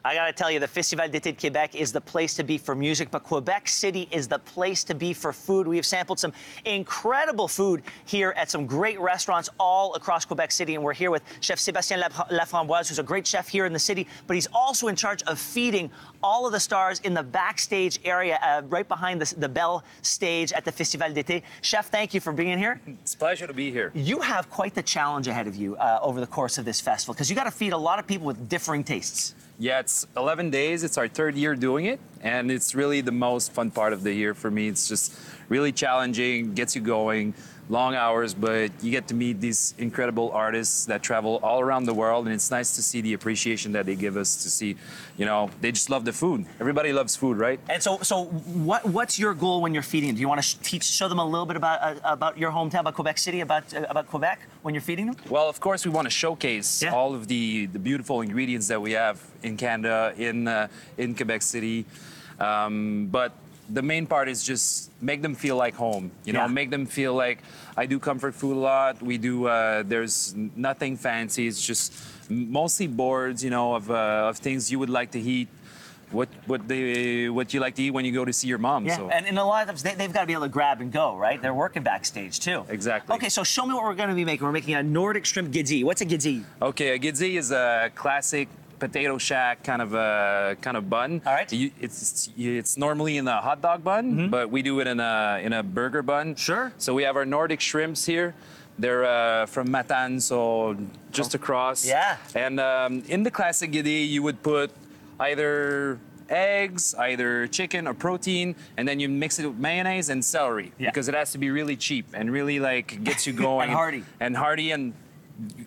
I gotta tell you, the Festival d'été de Québec is the place to be for music, but Quebec City is the place to be for food. We have sampled some incredible food here at some great restaurants all across Quebec City, and we're here with Chef Sebastien Laframboise, who's a great chef here in the city, but he's also in charge of feeding all of the stars in the backstage area, right behind the Bell stage at the Festival d'été. Chef, thank you for being here. It's a pleasure to be here. You have quite the challenge ahead of you over the course of this festival, because you got to feed a lot of people with differing tastes. Yeah, it's 11 days. It's our third year doing it, and it's really the most fun part of the year for me. It's just really challenging, gets you going, long hours, but you get to meet these incredible artists that travel all around the world, and it's nice to see the appreciation that they give us to see, you know, they just love the food. Everybody loves food, right? And so what's your goal when you're feeding them? Do you want to show them a little bit about your hometown, about Quebec City, about Quebec when you're feeding them? Well, of course, we want to showcase all of the beautiful ingredients that we have in Canada, in Quebec City, but the main part is just make them feel like home, you know, make them feel like I do comfort food a lot. We do, there's nothing fancy. It's just mostly boards, you know, of things you would like to eat, what you like to eat when you go to see your mom. Yeah, so. and a lot of times they've got to be able to grab and go, right? They're working backstage too. Exactly. Okay, so show me what we're going to be making. We're making a Nordic shrimp gidzi. What's a gidzi? Okay, a gidzi is a classic potato shack kind of bun. All right. It's normally in a hot dog bun, but we do it in a burger bun. Sure. So we have our Nordic shrimps here. They're from Matane, so just across. Yeah. And in the classic giddy, you would put either eggs, either chicken or protein, and then you mix it with mayonnaise and celery because it has to be really cheap and really like gets you going. And hearty. And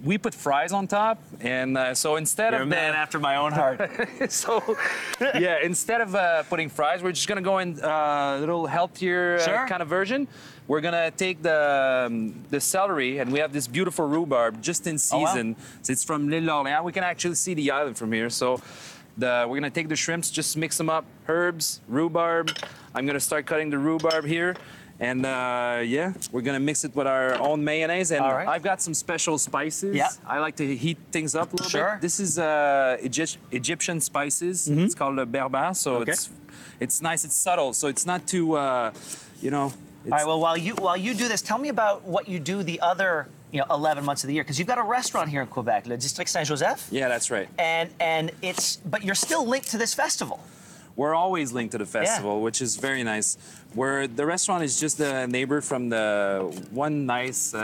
we put fries on top, and so instead You're a man after my own heart. So, yeah, instead of putting fries, we're just gonna go in a little healthier kind of version. We're gonna take the celery, and we have this beautiful rhubarb just in season. Oh, wow. So it's from l'Île d'Orléans. We can actually see the island from here. So we're gonna take the shrimps, just mix them up, herbs, rhubarb. I'm gonna start cutting the rhubarb here. And yeah, we're gonna mix it with our own mayonnaise, and I've got some special spices. Yeah. I like to heat things up a little bit. This is Egyptian spices. It's called le berbère, so it's nice. It's subtle, so it's not too, you know. All right. Well, while you do this, tell me about what you do the other 11 months of the year, because you've got a restaurant here in Quebec, Le District Saint-Joseph. Yeah, that's right. And but you're still linked to this festival. We're always linked to the festival, which is very nice. The restaurant is just a neighbor from the one nice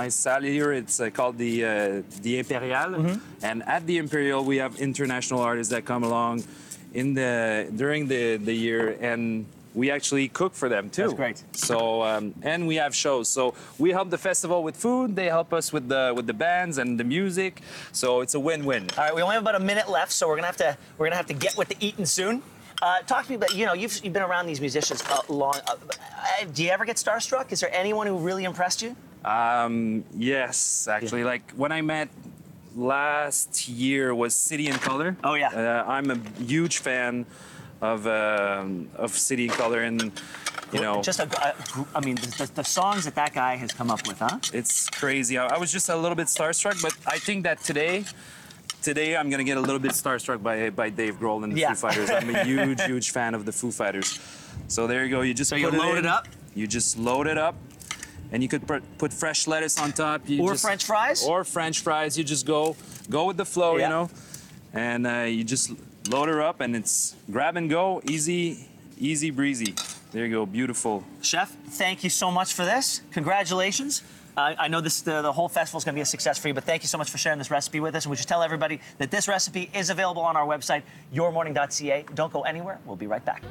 salle here. It's called the Imperial, and at the Imperial we have international artists that come along during the year, and we actually cook for them too. That's great. So and we have shows. So we help the festival with food. They help us with the bands and the music. So it's a win-win. All right, we only have about a minute left, so we're gonna have to get with the eating soon. Talk to me about, you've been around these musicians long. Do you ever get starstruck? Is there anyone who really impressed you? Yes, actually. Like when I met last year was City and Color. Oh yeah. I'm a huge fan of City and Color, and just I mean, the songs that guy has come up with, huh? It's crazy. I was just a little bit starstruck, but I think that today I'm gonna get a little bit starstruck by Dave Grohl and the Foo Fighters. I'm a huge fan of the Foo Fighters. So there you go. You just load it up. You just load it up, and you could put fresh lettuce on top. French fries. Or French fries. You just go with the flow, you know, and you just load her up, and it's grab and go, easy breezy. There you go, beautiful. Chef, thank you so much for this. Congratulations. I know the whole festival is going to be a success for you, but thank you so much for sharing this recipe with us. And we should tell everybody that this recipe is available on our website, yourmorning.ca. Don't go anywhere. We'll be right back.